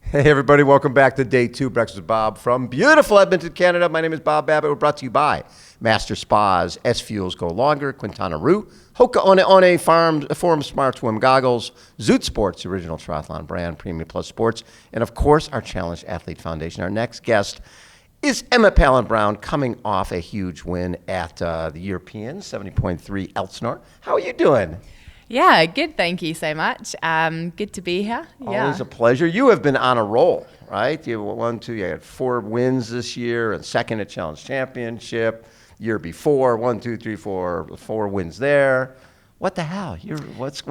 Hey everybody, welcome back to Day 2, Breakfast with Bob from beautiful Edmonton, Canada. My name is Bob Babbitt. We're brought to you by Master Spas, SFuels Go Longer, Quintana, HOKA on a Forum Smart Swim Goggles, Zoot Sports, the original triathlon brand, Premium Plus Sports, and of course our Challenged Athlete Foundation. Our next guest is Emma Pallant-Browne, coming off a huge win at the European 70.3 Elsinore. How are you doing? Yeah, good. Thank you so much. Good to be here. Always a pleasure. You have been on a roll, right? You had 4 wins this year, and second at Challenge Championship. Year before, 4 wins there. What the hell? What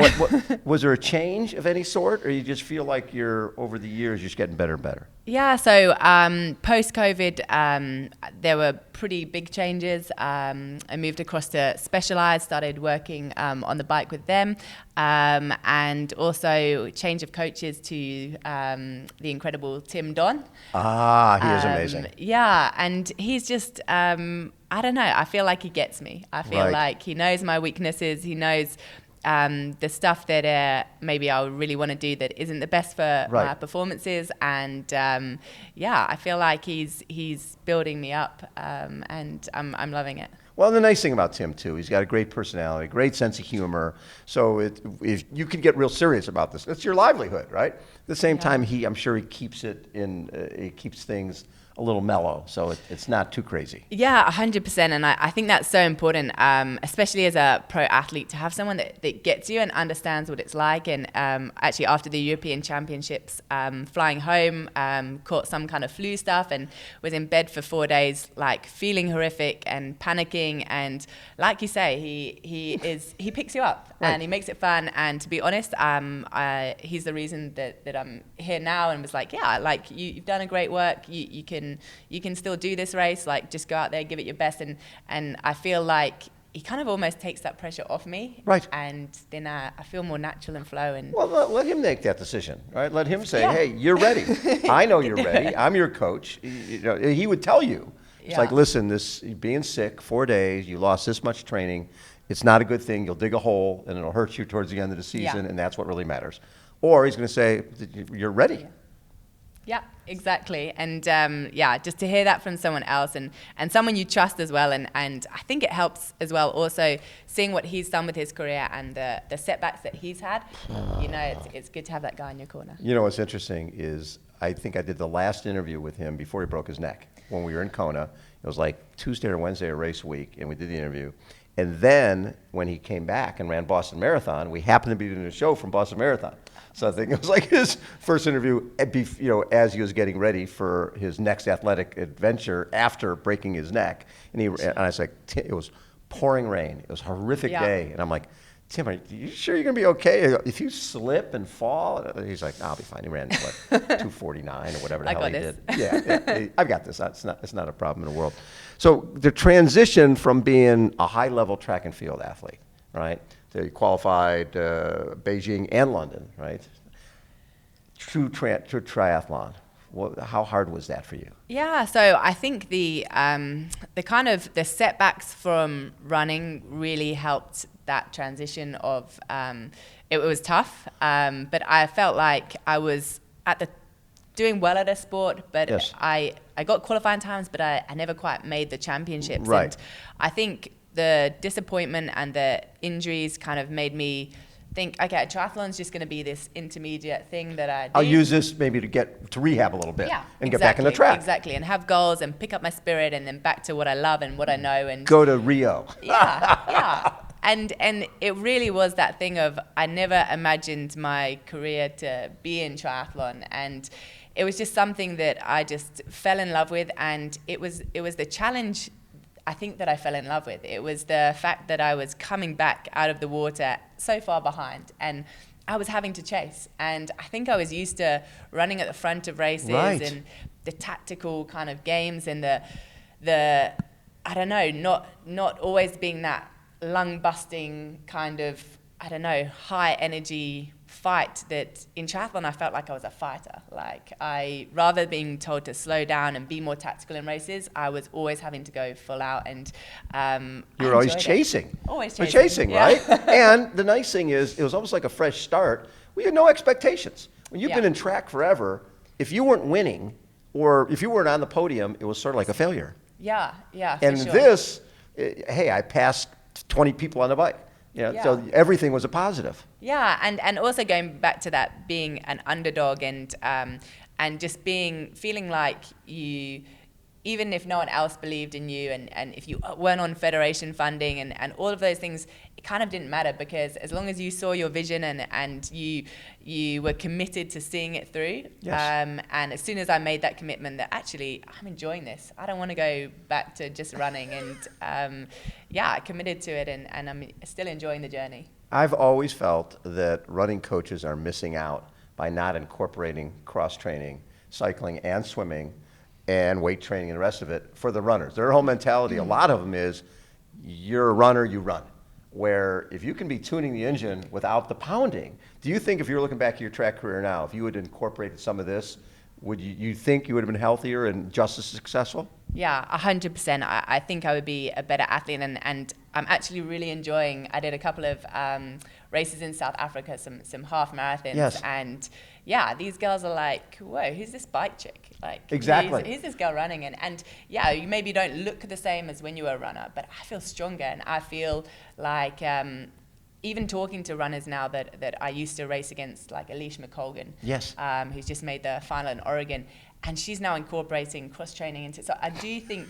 was there a change of any sort, or you just feel like you're over the years just getting better and better? Yeah, so post-COVID, there were pretty big changes. I moved across to Specialized, started working on the bike with them, and also change of coaches to the incredible Tim Don. He is amazing. Yeah, and he's just, I don't know, I feel like he gets me. I feel like he knows my weaknesses, he knows the stuff that maybe I really want to do that isn't the best for my performances, and I feel like he's building me up, and I'm loving it. Well, the nice thing about Tim too, he's got a great personality, great sense of humor. So if you can get real serious about this, it's your livelihood, right? At the same time, I'm sure he keeps it in. He keeps things a little mellow, so it's not too crazy. Yeah, 100%, and I think that's so important, especially as a pro athlete, to have someone that gets you and understands what it's like. And actually, after the European Championships, flying home, caught some kind of flu stuff, and was in bed for 4 days, like feeling horrific and panicking. And like you say, he picks you up and he makes it fun. And to be honest, he's the reason that I'm here now, and was like, yeah, like you've done a great work. You can still do this race, like just go out there, give it your best. And I feel like he kind of almost takes that pressure off me. Right. And then I feel more natural and flow. And well, let him make that decision, right? Let him say, hey, you're ready. I know you're ready. I'm your coach. He would tell you. It's like, listen, this being sick, 4 days, you lost this much training. It's not a good thing. You'll dig a hole and it'll hurt you towards the end of the season, and that's what really matters. Or he's going to say, you're ready. Yeah, exactly. And just to hear that from someone else and someone you trust as well. And I think it helps as well also seeing what he's done with his career and the setbacks that he's had. It's good to have that guy in your corner. You know, what's interesting is I think I did the last interview with him before he broke his neck when we were in Kona. It was like Tuesday or Wednesday of race week, and we did the interview. And then when he came back and ran Boston Marathon, we happened to be doing a show from Boston Marathon. So I think it was like his first interview, as he was getting ready for his next athletic adventure after breaking his neck. And I was like, it was pouring rain. It was a horrific day. And I'm like, Tim, are you sure you're going to be okay? If you slip and fall? He's like, I'll be fine. He ran, 2:49 or whatever the hell he did. Yeah, I've got this. It's not a problem in the world. So the transition from being a high-level track and field athlete, right, to qualified Beijing and London, right, true triathlon. How hard was that for you? Yeah, so I think the setbacks from running really helped that transition of, it was tough, but I felt like I was doing well at a sport, but I got qualifying times, but I never quite made the championships. Right. And I think the disappointment and the injuries kind of made me think, okay, triathlon's just going to be this intermediate thing that I do. I'll use this maybe to rehab a little bit and get back in the track. Exactly, and have goals and pick up my spirit and then back to what I love and what I know. And go to Rio. Yeah. And it really was that thing of, I never imagined my career to be in triathlon, and it was just something that I just fell in love with, and it was the challenge I think that I fell in love with. It was the fact that I was coming back out of the water so far behind, and I was having to chase. And I think I was used to running at the front of races and the tactical kind of games and the I don't know, not always being that lung-busting kind of, I don't know, high-energy fight that in triathlon I felt like I was a fighter. Like rather being told to slow down and be more tactical in races, I was always having to go full out, and you were always chasing. Always We're chasing, chasing, right? And the nice thing is, it was almost like a fresh start. We had no expectations. When you've been in track forever, if you weren't winning or if you weren't on the podium, it was sort of like a failure. Yeah, for And sure. this, hey, I passed 20 people on the bike. So everything was a positive. Yeah, and also going back to that being an underdog and just feeling like you, even if no one else believed in you, and if you weren't on federation funding and all of those things, it kind of didn't matter, because as long as you saw your vision and you were committed to seeing it through. Yes. And as soon as I made that commitment that actually I'm enjoying this, I don't want to go back to just running, and I committed to it, and I'm still enjoying the journey. I've always felt that running coaches are missing out by not incorporating cross-training, cycling and swimming, and weight training and the rest of it for the runners. Their whole mentality, a lot of them is, you're a runner, you run. Where if you can be tuning the engine without the pounding, do you think if you're looking back at your track career now, if you had incorporated some of this, would you think you would have been healthier and just as successful? Yeah, 100%. I think I would be a better athlete, and I'm actually really enjoying. I did a couple of races in South Africa, some half marathons, Yes. And these girls are like, whoa, who's this bike chick? Like, Exactly. who's this girl running? And you maybe don't look the same as when you were a runner, but I feel stronger, and I feel like even talking to runners now that I used to race against, like Alicia McColgan, Yes. Who's just made the final in Oregon, and she's now incorporating cross-training into it. So I do think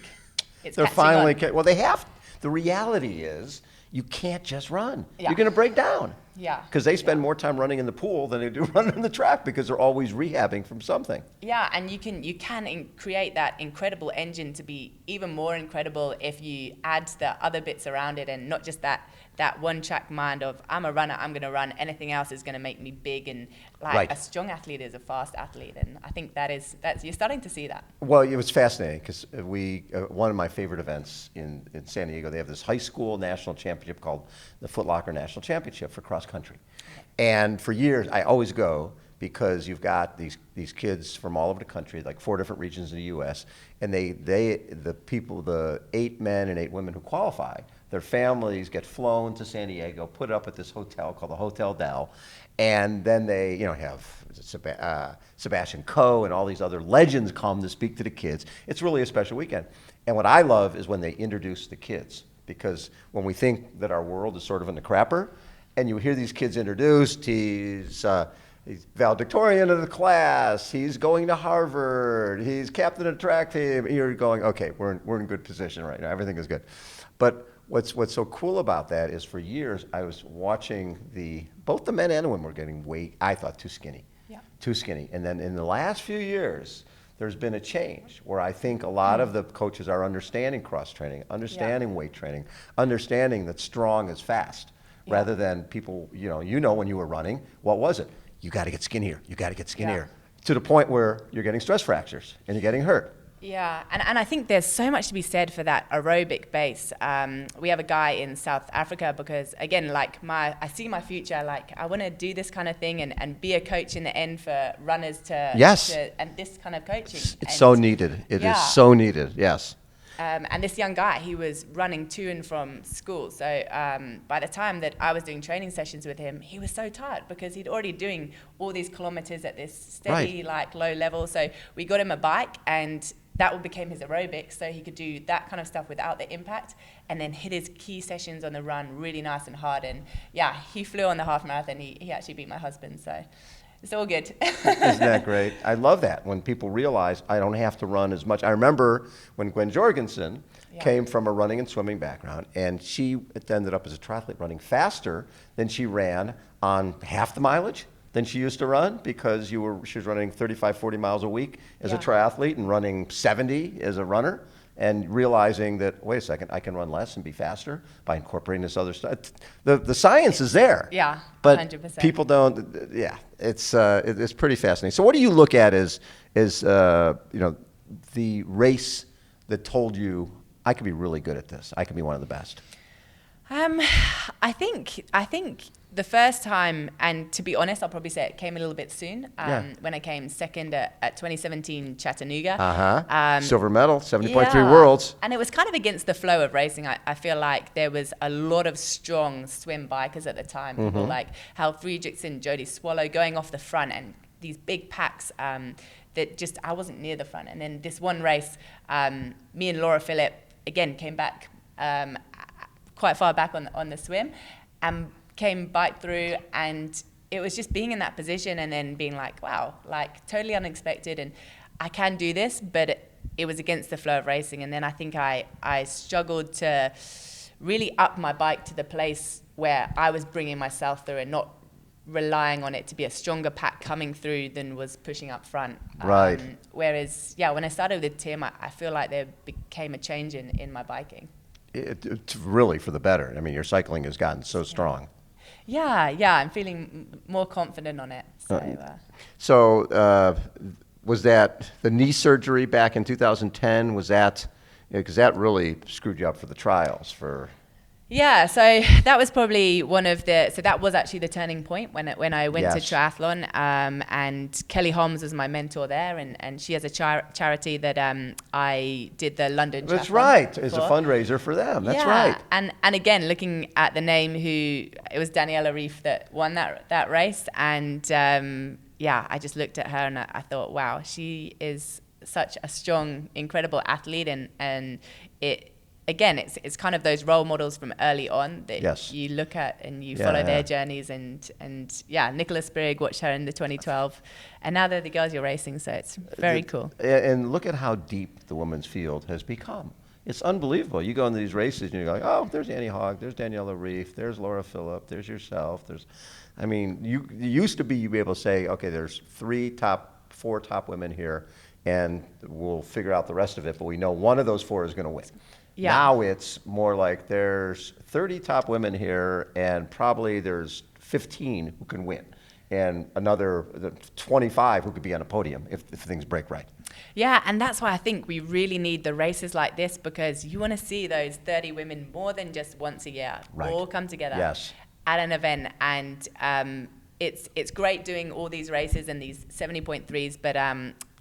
it's They're catching finally, on. well, they have. The reality is, you can't just run. Yeah. You're going to break down. Yeah. Because they spend more time running in the pool than they do running in the track, because they're always rehabbing from something. Yeah, and you can create that incredible engine to be even more incredible if you add the other bits around it, and not just that one track mind of, I'm a runner, I'm going to run, anything else is going to make me big, and like Right. A strong athlete is a fast athlete, and I think that's you're starting to see that. Well, it was fascinating, because one of my favorite events in San Diego, they have this high school national championship called the Foot Locker National Championship for cross country. And for years, I always go, because you've got these kids from all over the country, like 4 different regions in the U.S., and the 8 men and 8 women who qualify, their families get flown to San Diego, put up at this hotel called the Hotel Del, and then they have Sebastian Coe and all these other legends come to speak to the kids. It's really a special weekend. And what I love is when they introduce the kids, because when we think that our world is sort of in the crapper, and you hear these kids introduced, he's valedictorian of the class, he's going to Harvard, he's captain of the track team, and you're going, okay, we're in good position right now, everything is good. But what's so cool about that is, for years I was watching both the men and the women were getting I thought too skinny. Yeah. Too skinny. And then in the last few years, there's been a change where I think a lot of the coaches are understanding cross-training, understanding weight training, understanding that strong is fast, rather than people, when you were running, what was it? You got to get skinnier. You got to get skinnier. To the point where you're getting stress fractures and you're getting hurt. Yeah, and I think there's so much to be said for that aerobic base. We have a guy in South Africa, because again, like I see my future, like I want to do this kind of thing and be a coach in the end for runners and this kind of coaching. It's so needed. It is so needed, yes. And this young guy, he was running to and from school. So by the time that I was doing training sessions with him, he was so tired, because he'd already doing all these kilometers at this steady, low level. So we got him a bike, and that became his aerobics, so he could do that kind of stuff without the impact, and then hit his key sessions on the run really nice and hard. And he flew on the half marathon. He actually beat my husband, so it's all good. Isn't that great? I love that, when people realize I don't have to run as much. I remember when Gwen Jorgensen came from a running and swimming background, and she ended up as a triathlete running faster than she ran on half the mileage than she used to run, because she was running 35, 40 miles a week as a triathlete and running 70 as a runner, and realizing that, wait a second, I can run less and be faster by incorporating this other stuff. The science is there. Yeah, but 100%. People don't, it's pretty fascinating. So what do you look at as the race that told you, I could be really good at this, I could be one of the best? I think the first time, and to be honest, I'll probably say it came a little bit soon. When I came second at 2017 Chattanooga. Silver medal, 70.3 Yeah. worlds. And it was kind of against the flow of racing. I feel like there was a lot of strong swim bikers at the time. People like Hal Friedrichsen, Jody Swallow going off the front, and these big packs that just, I wasn't near the front. And then this one race, me and Laura Phillip, again, came back quite far back on the swim and came bike through, and it was just being in that position and then being like, wow, like totally unexpected, and I can do this, but it was against the flow of racing. And then I think I struggled to really up my bike to the place where I was bringing myself through and not relying on it to be a stronger pack coming through than was pushing up front. Right. Whereas, when I started with Tim, I feel like there became a change in my biking. It's really for the better. I mean, your cycling has gotten so strong. Yeah, I'm feeling more confident on it. So was that the knee surgery back in 2010? Was that, because that really screwed you up for the trials for... Yeah, so that was probably that was actually the turning point when I went to triathlon, and Kelly Holmes was my mentor there, and she has a charity that I did the London triathlon. That's right, it's a fundraiser for them, that's right. And again, looking at the name, it was Daniela Reef that won that race, and I just looked at her and I thought, wow, she is such a strong, incredible athlete, and again, it's kind of those role models from early on that you look at and you follow their journeys, and Nicola Spirig, watched her in the 2012, and now they're the girls you're racing, so it's very cool. And look at how deep the women's field has become. It's unbelievable. You go into these races and you're like, oh, there's Annie Hogg, there's Daniela Reef, there's Laura Phillip, there's yourself, you used to be able to say, okay, there's 4 top women here, and we'll figure out the rest of it, but we know one of those 4 is going to win. Yeah. Now it's more like there's 30 top women here, and probably there's 15 who can win, and another 25 who could be on a podium if things break right. Yeah, and that's why I think we really need the races like this, because you want to see those 30 women more than just once a year, all come together at an event, and it's great doing all these races and these 70.3s, but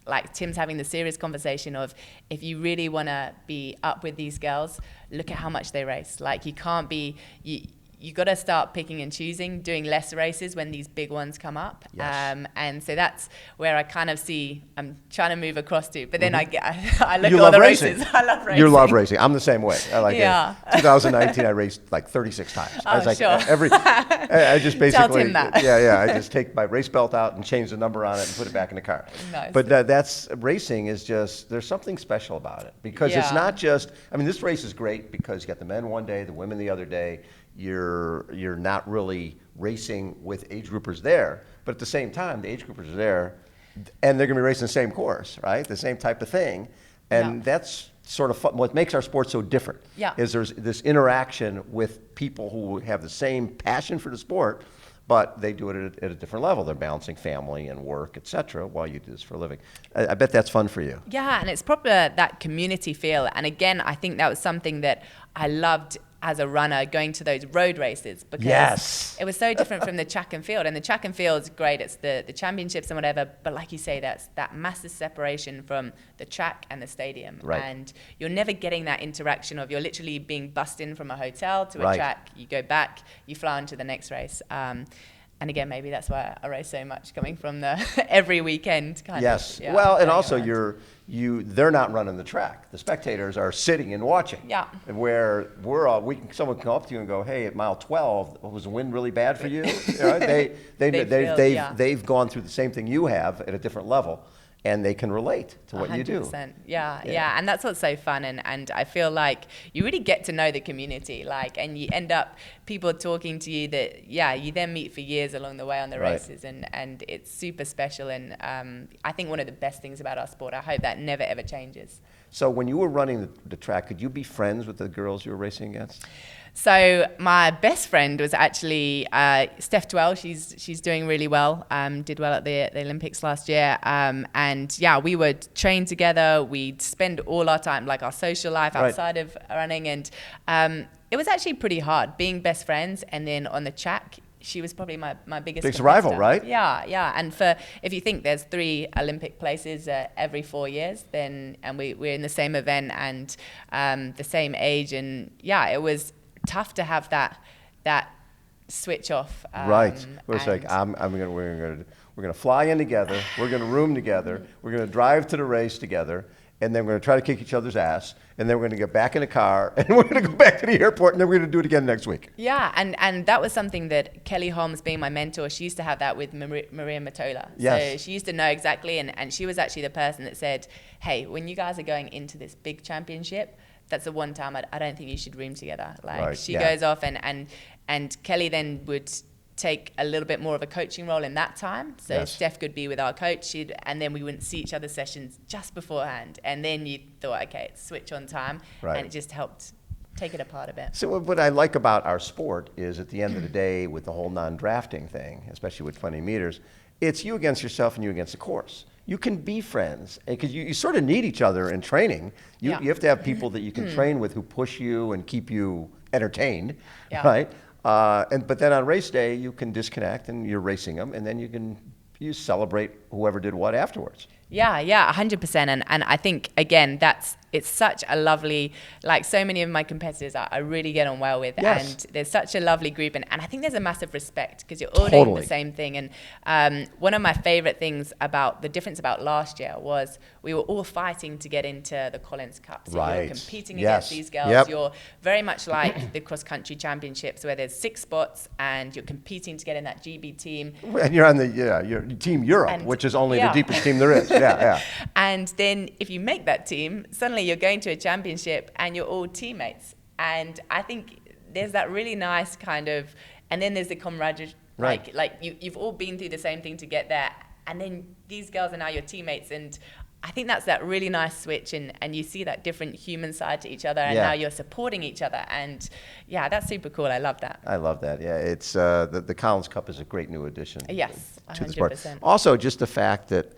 like Tim's having the serious conversation of, if you really want to be up with these girls, look at how much they race. Like, you can't be, you got to start picking and choosing, doing less races when these big ones come up. And so that's where I kind of see, I'm trying to move across to, but then I look at all the races. I love racing. You love racing. I'm the same way. I like it. 2019, I raced like 36 times. I was like, I just basically, tell Tim that. I just take my race belt out and change the number on it and put it back in the car. Nice. But that's, racing is just, there's something special about it, because it's not just, I mean, this race is great because you got the men one day, the women the other day. You're not really racing with age groupers there, but at the same time, the age groupers are there, and they're going to be racing the same course, right? The same type of thing, and that's sort of fun. What makes our sport so different is there's this interaction with people who have the same passion for the sport, but they do it at a different level. They're balancing family and work, etc., while you do this for a living. I bet that's fun for you. Yeah, and it's proper that community feel. And again, I think that was something that I loved as a runner, going to those road races, because it was so different from the track and field. And the track and field is great, it's the championships and whatever, but like you say, that's that massive separation from the track and the stadium. And you're never getting that interaction of, you're literally being bussed in from a hotel to a track, you go back, you fly on to the next race. And again, maybe that's why I race so much, coming from the every weekend kind of. Yeah, well, and also they're not running the track. The spectators are sitting and watching. Yeah. And where someone can come up to you and go, hey, at mile 12, was the wind really bad for you? They've gone through the same thing you have at a different level, and they can relate to what 100%. You do. Yeah, and that's what's so fun, and I feel like you really get to know the community, and you end up people talking to you that you then meet for years along the way on the races, and it's super special, and I think one of the best things about our sport, I hope that never ever changes. So when you were running the track, could you be friends with the girls you were racing against? So my best friend was actually SFuels. She's doing really well. Did well at the Olympics last year. And yeah, we would train together. We'd spend all our time, like our social life outside of running. And it was actually pretty hard being best friends. And then on the track, she was probably my biggest rival, right? Yeah. And if you think there's 3 Olympic places every 4 years, and we're in the same event and the same age. And yeah, it was tough to have that switch off. Right. It's like we're gonna fly in together. We're gonna room together. We're gonna drive to the race together, and then we're gonna try to kick each other's ass. And then we're gonna get back in the car, and we're gonna go back to the airport, and then we're gonna do it again next week. Yeah, and that was something that Kelly Holmes, being my mentor, she used to have that with Maria Matola. Yes. So she used to know exactly, and she was actually the person that said, hey, when you guys are going into this big championship, that's the one time I don't think you should room together. Like she goes off and Kelly then would take a little bit more of a coaching role in that time. So Steph could be with our coach, and then we wouldn't see each other's sessions just beforehand. And then you thought, okay, it's switch on time. Right. And it just helped take it apart a bit. So what I like about our sport is at the end of the day, with the whole non-drafting thing, especially with 20 meters, it's you against yourself and you against the course. You can be friends because you sort of need each other in training. You have to have people that you can train with who push you and keep you entertained, right? But then on race day, you can disconnect and you're racing them, and then you celebrate whoever did what afterwards. Yeah, 100%. And I think, again, it's such a lovely, like so many of my competitors I really get on well with. Yes. And there's such a lovely group. And I think there's a massive respect because you're all doing the same thing. And one of my favorite things about the difference about last year was we were all fighting to get into the Collins Cup. So you're competing against these girls. Yep. You're very much like the cross-country championships where there's 6 spots and you're competing to get in that GB team. And you're on your Team Europe, which is only the deepest team there is. Yeah. And then if you make that team, suddenly you're going to a championship and you're all teammates. And I think there's that really nice kind of, and then there's the camaraderie, like you've all been through the same thing to get there. And then these girls are now your teammates. And I think that's that really nice switch, and you see that different human side to each other, and now you're supporting each other. And yeah, that's super cool. I love that. I love that. Yeah, it's the Collins Cup is a great new addition Yes, to the sport. 100%. Also, just the fact that,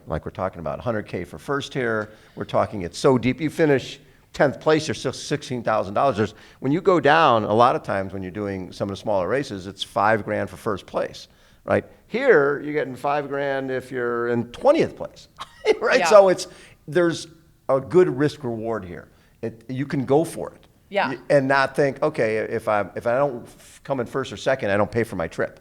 like we're talking about 100K for first here, we're talking it's so deep. You finish 10th place, there's still $16,000. When you go down, a lot of times when you're doing some of the smaller races, it's $5,000 for first place, right? Here, you're getting $5,000 if you're in 20th place, right? Yeah. So there's a good risk reward here. You can go for it. Yeah. And not think, okay, if I don't come in first or second, I don't pay for my trip.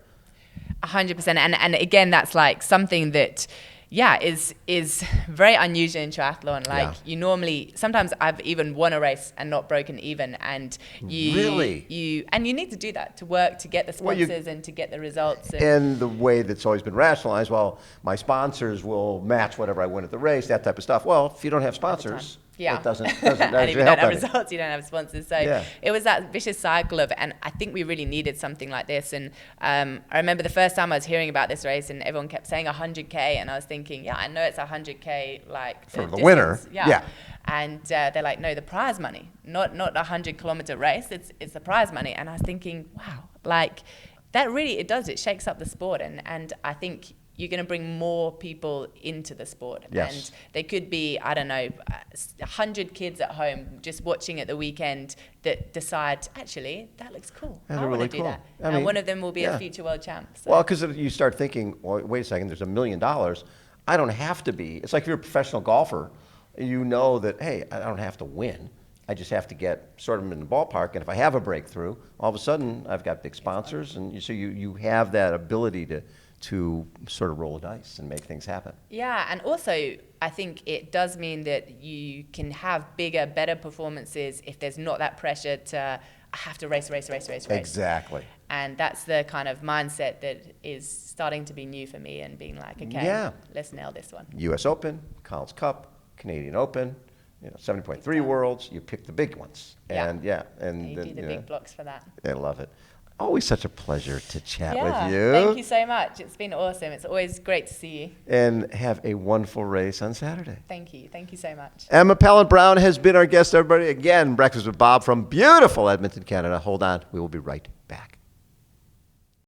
100%. And again, that's like something that, is very unusual in triathlon. Like you normally, sometimes I've even won a race and not broken even. And you need to do that to work, to get the sponsors and to get the results. And the way that's always been rationalized, well, my sponsors will match whatever I win at the race, that type of stuff. Well, if you don't have sponsors, it doesn't and if you help don't have any. results, you don't have sponsors. So it was that vicious cycle of, and I think we really needed something like this. And I remember the first time I was hearing about this race, and everyone kept saying 100K, and I was thinking, I know it's 100K, like for the winner. Yeah. And they're like, no, the prize money, not a 100-kilometer race. It's the prize money. And I was thinking, wow, like that really, it shakes up the sport. And I think you're going to bring more people into the sport. Yes. And they could be, 100 kids at home just watching at the weekend that decide, actually, that looks cool. That's I want really to do cool. that. I mean, and one of them will be a future world champ. So. Well, because you start thinking, well, wait a second, there's $1 million. I don't have to be. It's like if you're a professional golfer, you know that, hey, I don't have to win. I just have to get sort of in the ballpark. And if I have a breakthrough, all of a sudden I've got big sponsors. And so you have that ability to sort of roll the dice and make things happen. Yeah, and also I think it does mean that you can have bigger, better performances if there's not that pressure to I have to race. Exactly. And that's the kind of mindset that is starting to be new for me, and being like, okay, let's nail this one. U.S. Open, Collins Cup, Canadian Open, 70.3 Worlds. You pick the big ones. And and you do the big blocks for that. I love it. Always such a pleasure to chat Yeah, with you. thank you so much. It's been awesome. It's always great to see you. And have a wonderful race on Saturday. Thank you. Thank you so much. Emma Pallant-Browne has been our guest, everybody. Again, Breakfast with Bob from beautiful Edmonton, Canada. Hold on. We will be right back.